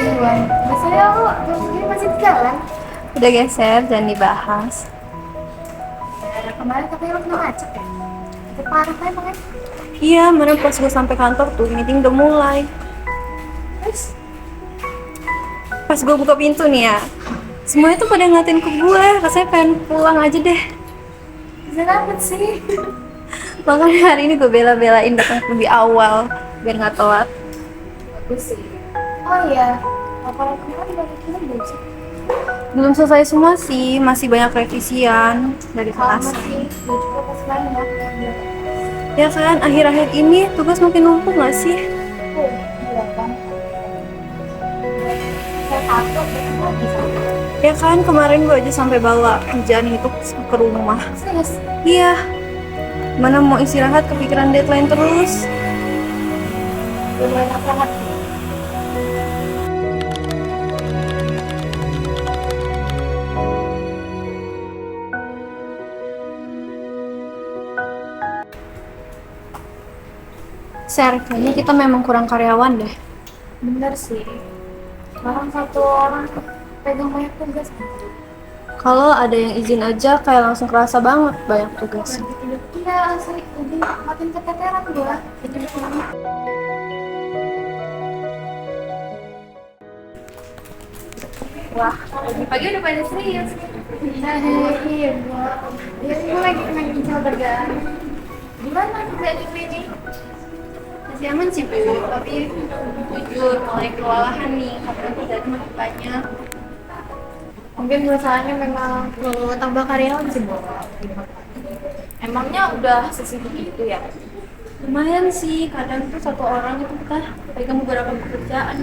duluan. Biasanya lo jam segini masih di jalan. Udah geser, jangan dibahas. Kemarin katanya lo kena macet ya? Macet parah kan emang kan? Iya, kemarin pas gue sampai kantor tuh, meeting udah mulai. Terus? Pas gue buka pintu nih ya, semuanya tuh pada ngeliatin ke gue, rasanya pengen pulang aja deh. Bisa dapet sih. Makanya hari ini gue bela-belain datang lebih awal, biar nggak telat. Bagus sih. Oh iya, laporan kemarin udah bikin belum sih? Belum selesai semua sih, masih banyak revisian dari kelas. Masih, gue juga masih banyak yang belum. Ya kan, akhir-akhir ini tugas makin numpuk nggak sih? Oh, iya kan. Saya satu, besok lagi satu. Ya kan, kemarin gue aja sampai bawa kerjaan itu ke rumah. Serius? Iya, mana mau istirahat kepikiran deadline terus. Belum banyak banget. Ser, kayaknya kita memang kurang karyawan deh. Bener sih. Orang satu orang pegang banyak tugas. Kalau ada yang izin aja kayak langsung kerasa banget banyak tugas. Iya, asli. Jadi makin keteteran gua. Jadi pulang. Wah, pagi udah pada serius. Iya, gua. Ya, gua lagi pengen bincang kerjaan. Gimana kerjaan ini? Masih aman sih Bu, tapi jujur mulai kewalahan nih karena kerjaan makin banyak. Mungkin perusahaannya memang perlu tambah karyawan sih, Bu. Emangnya udah sesibuk itu ya? Lumayan sih, kadang tuh satu orang itu kita pegang beberapa pekerjaan.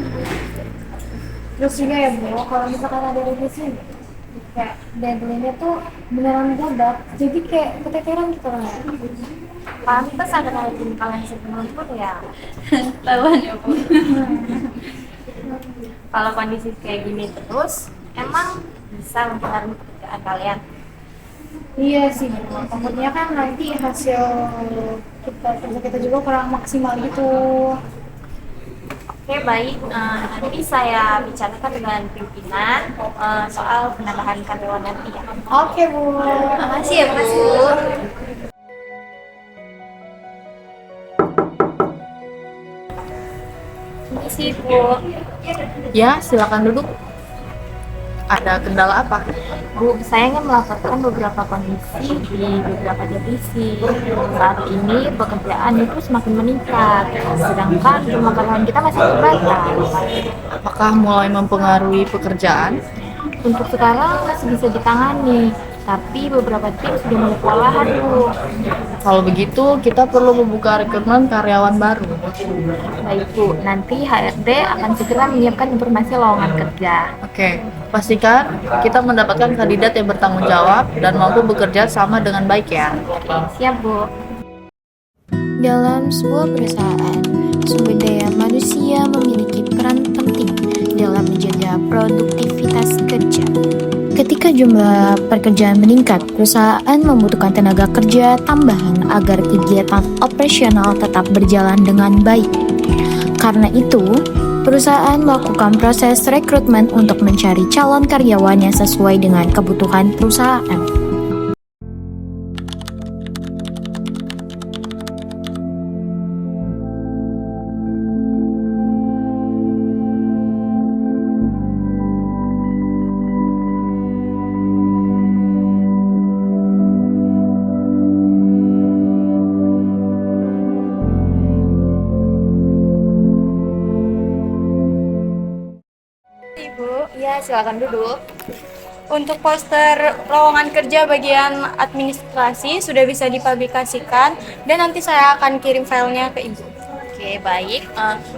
Terus juga ya, Bu, kalau misalkan ada revisi nih, kayak deadline-nya tuh beneran dadak, jadi kayak keteteran gitu lah. Pantes ada kayak gini kalian sebelum pun ya. Tahuan ya Bu. Kalau kondisi kayak gini terus, emang bisa mempengaruhi pekerjaan kalian? Iya sih, takutnya kan nanti hasil kerja kita juga kurang maksimal gitu. Oke baik, nanti saya bicarakan dengan pimpinan soal penambahan karyawan nanti ya. Oke Bu. Makasih ya Bu. Ini sih Bu. Ya, silakan duduk. Ada kendala apa? Bu, saya ingin melaporkan beberapa kondisi di beberapa divisi. Saat ini pekerjaan itu semakin meningkat, sedangkan jumlah karyawan kita masih terbatas. Apakah mulai mempengaruhi pekerjaan? Untuk sekarang masih bisa ditangani, tapi beberapa tim sudah mulai kewalahan, Bu. Kalau begitu, kita perlu membuka rekrutmen karyawan baru. Baik, Bu. Nanti HRD akan segera menyiapkan informasi lowongan kerja. Oke, pastikan kita mendapatkan kandidat yang bertanggung jawab dan mampu bekerja sama dengan baik ya. Siap, Bu. Dalam sebuah perusahaan, sumber daya manusia memiliki peran penting dalam menjaga produktivitas kerja. Ketika jumlah pekerjaan meningkat, perusahaan membutuhkan tenaga kerja tambahan agar kegiatan operasional tetap berjalan dengan baik. Karena itu, perusahaan melakukan proses rekrutmen untuk mencari calon karyawan yang sesuai dengan kebutuhan perusahaan. Ibu, ya silakan duduk. Untuk poster lowongan kerja bagian administrasi sudah bisa dipublikasikan dan nanti saya akan kirim filenya ke Ibu. Oke, baik.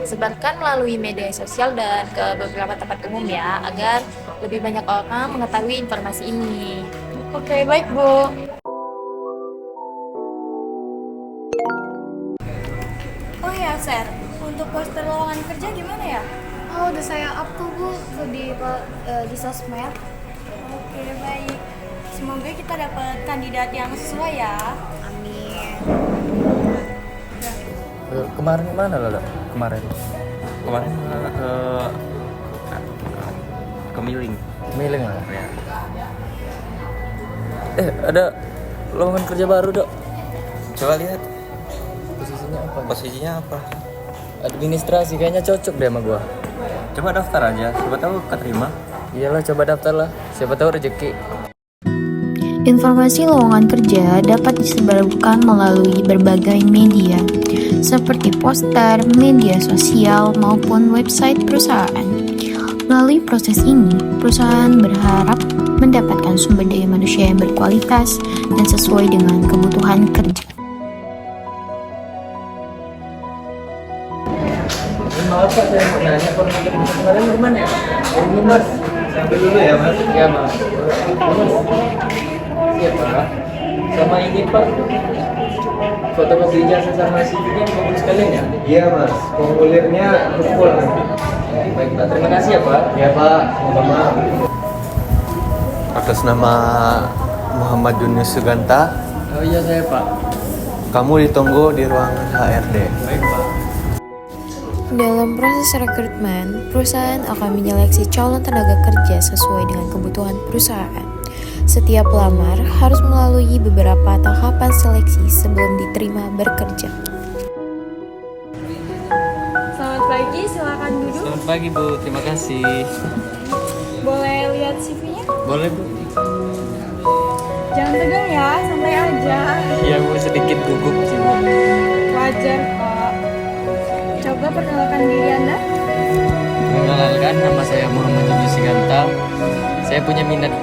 Sebarkan melalui media sosial dan ke beberapa tempat umum ya, agar lebih banyak orang mengetahui informasi ini. Oke, baik Bu. Oh ya, Ser, untuk poster lowongan kerja gimana ya? Oh, udah saya up tuh Bu tuh di sosmed. Oke, baik. Semoga kita dapat kandidat yang sesuai ya. Amin. Kemarin kemana Lala? Kemarin Kemarin ke Kemiling. Mileng lah. Ya. Ada lowongan kerja baru, Dok. Coba lihat Posisinya apa? posisinya apa. Administrasi kayaknya cocok deh sama gua. Coba daftar aja, siapa tahu keterima. Iyalah, coba daftar lah. Siapa tahu rezeki. Informasi lowongan kerja dapat disebarkan melalui berbagai media, seperti poster, media sosial, maupun website perusahaan. Melalui proses ini, perusahaan berharap mendapatkan sumber daya manusia yang berkualitas dan sesuai dengan kebutuhan kerja. Maaf Pak, saya mau nanya kemarin kemana ya? Ini Mas. Sampai dulu ya Mas. Ya Mas. Siapa? Sama ini Pak. Fotokopi ijazah sama CV-nya bagus sekalian ya? Iya Mas, formulirnya full. Baik Pak, terima kasih ya Pak. Ya Pak, sama. Atas nama Muhammad Yunus Suganta, Oh iya saya Pak. kamu ditunggu di ruangan HRD. Baik Pak. Dalam proses rekrutmen, perusahaan akan menyeleksi calon tenaga kerja sesuai dengan kebutuhan perusahaan. Setiap pelamar harus melalui beberapa tahapan seleksi sebelum diterima bekerja. Selamat pagi, silakan duduk. Selamat pagi Bu, terima kasih. Boleh lihat CV-nya? Boleh Bu? Jangan tegang ya, santai aja. Iya Bu, sedikit gugup sih Bu. Wajar kok. Coba perkenalkan diri Anda. Perkenalkan, nama saya Muhammad Yunus Suganta. Saya punya minat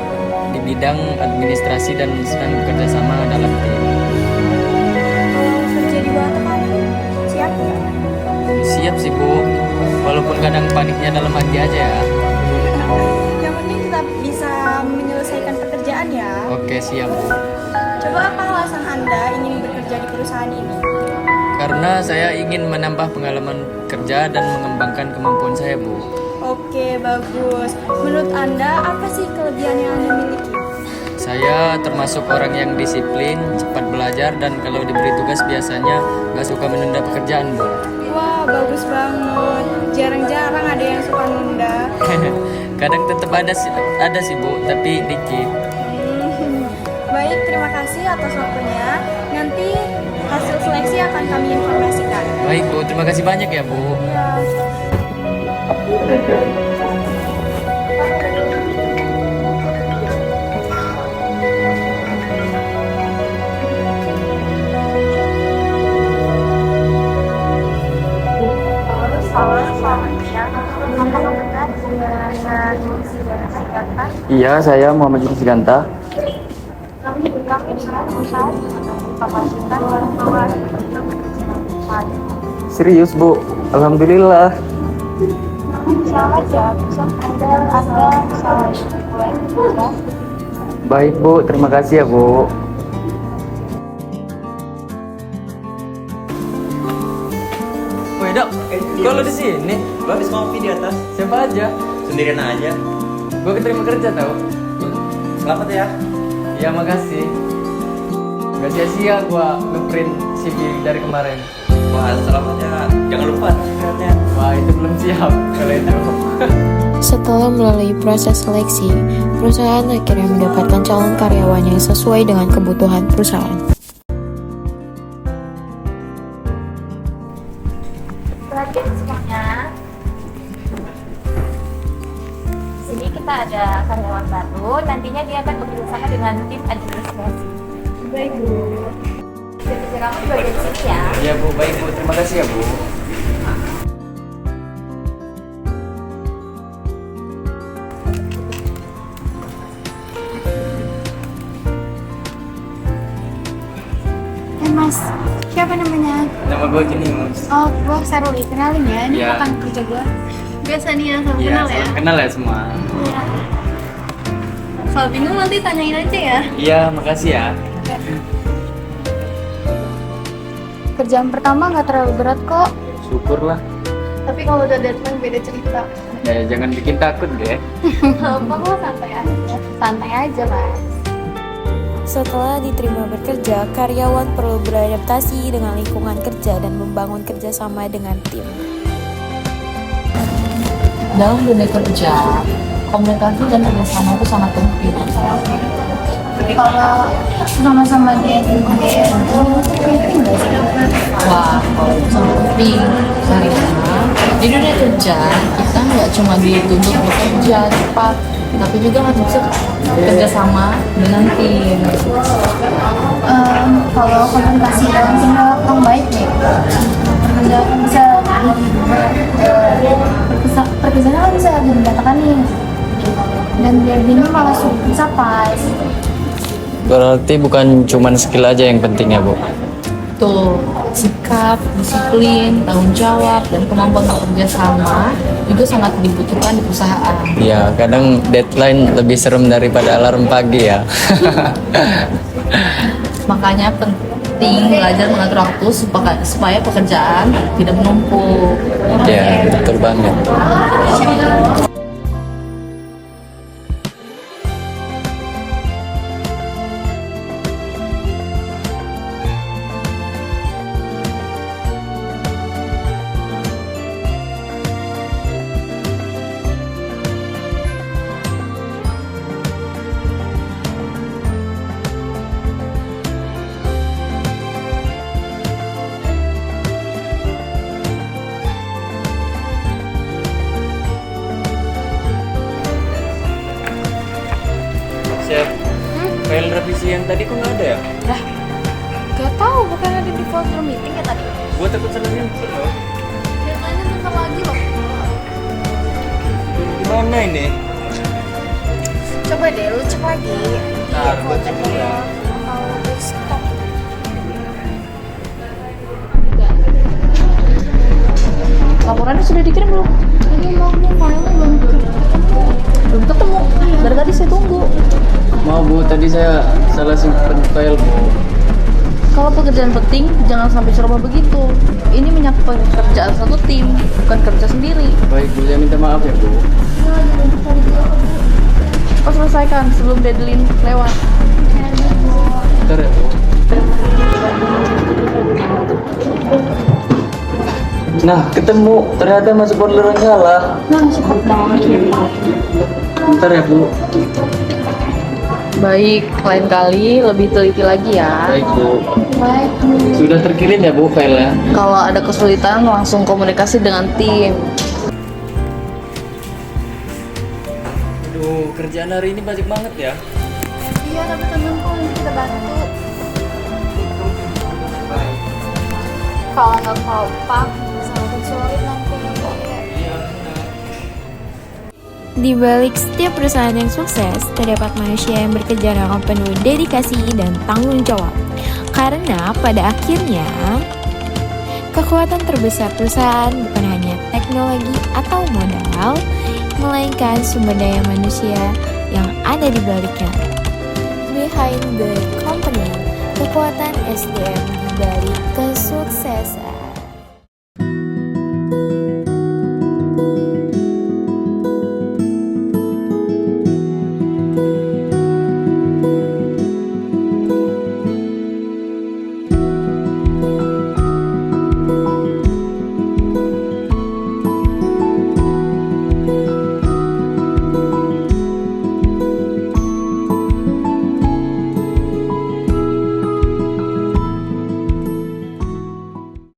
di bidang administrasi dan senang bekerja sama dalam tim. Kalau kerja di bawah tekanan, siap ya? Siap sih Bu, walaupun kadang paniknya dalam hati aja ya. Yang penting tetap bisa menyelesaikan pekerjaan ya. Oke siap Bu. Coba apa alasan Anda ingin bekerja di perusahaan ini? Karena saya ingin menambah pengalaman kerja dan mengembangkan kemampuan saya Bu. Oke, bagus. Menurut Anda, apa sih kelebihan yang Anda miliki? Saya termasuk orang yang disiplin, cepat belajar, dan kalau diberi tugas biasanya gak suka menunda pekerjaan Bu. Wah, bagus banget. Jarang-jarang ada yang suka nunda. Kadang tetap ada sih Bu, tapi dikit. Baik, terima kasih atas waktunya. Nanti hasil seleksi akan kami informasikan. Baik Bu, terima kasih banyak ya Bu. Ya. Iya, saya Muhammad Yunus Ganta. Serius Bu, alhamdulillah. Baik Bu, terima kasih ya Bu. Woi Dok, kok lu di sini? Gua habis ngopi di atas. Siapa aja? Sendirian aja. Gue keterima kerja tau. Selamat ya. Ya makasih. Gak sia-sia gua ngeprint CV dari kemarin. Wah, selamat ya. Jangan lupa t-shirtnya. Wah itu belum siap kalau itu. Setelah melalui proses seleksi, perusahaan akhirnya mendapatkan calon karyawan yang sesuai dengan kebutuhan perusahaan. Perhatian semuanya. Di sini kita ada karyawan baru, nantinya dia akan bekerja sama dengan tim administrasi. Baik, Bu. Kerja kamu juga ada di sini ya. Iya Bu, baik Bu, terima kasih ya Bu. Mas, siapa namanya? Nama gue Jini Mas. Oh, gue Saruli, kenalin ya, ini Iya. rekan kerja gue. Biasa nih ya, salam Iya, kenal ya. salam kenal ya semua. Kalau bingung nanti tanyain aja ya. Iya, makasih ya. Kerjaan pertama nggak terlalu berat kok. Syukurlah. Tapi kalau udah deadline beda cerita. Ya jangan bikin takut deh. Apa kok santai aja. Santai aja, Mas. Setelah diterima bekerja, karyawan perlu beradaptasi dengan lingkungan kerja dan membangun kerjasama dengan tim. Dalam dunia kerja, komunikasi dan kerjasama itu sangat penting. Kalau sama-sama dia itu penting nggak sih? Wah, kalau itu sangat penting karena di dunia kerja kita nggak cuma dituntut bekerja cepat, tapi juga harus bisa kerjasama dengan tim. Kalau komunikasi dalam tim yang baik nih, pekerjaan bisa pekerjaannya kan bisa dibedakan nih, dan deadline-nya malah tercapai. Berarti bukan cuman skill aja yang penting ya, Bu? Tuh, sikap, disiplin, tanggung jawab, dan kemampuan bekerja sama juga sangat dibutuhkan di perusahaan. Ya, kadang deadline lebih serem daripada alarm pagi ya. Makanya penting belajar mengatur waktu supaya pekerjaan tidak menumpuk. Ya, betul banget. Chef, file revisi yang tadi kok nggak ada ya? Gak tahu, bukan ada di folder meeting ya tadi? Gue takut salah input loh. Deadline-nya bentar lagi loh. Gimana ini? Coba deh, lu cek lagi. Ntar, gue cek dulu ya. Kalau desktop. Laporannya sudah dikirim belum? Ini mau filenya belum Belum ketemu. Dari tadi saya tunggu. Mau Bu, tadi saya salah simpen file Bu. Kalau pekerjaan penting, jangan sampai ceroboh begitu. Ini menyangkut pekerjaan satu tim, bukan kerja sendiri. Baik Bu, saya minta maaf ya Bu. Kau selesaikan sebelum deadline lewat. Bentar ya Bu. Nah, ketemu. Ternyata masuk folder yang salah. Nah, cepet banget ya. Bentar ya Bu. Baik, lain kali lebih teliti lagi ya. Baik Bu. Baik. Sudah terkirim ya Bu filenya? Kalau ada kesulitan, langsung komunikasi dengan tim. Aduh, kerjaan hari ini banyak banget ya. Iya, tapi tenang kok, nanti kita bantu. Kalau nggak kompak, sangat sulit nanti. Di balik setiap perusahaan yang sukses, terdapat manusia yang bekerja dengan penuh dedikasi dan tanggung jawab. Karena pada akhirnya, kekuatan terbesar perusahaan bukan hanya teknologi atau modal, melainkan sumber daya manusia yang ada di baliknya. Behind the company, kekuatan SDM di balik kesuksesan.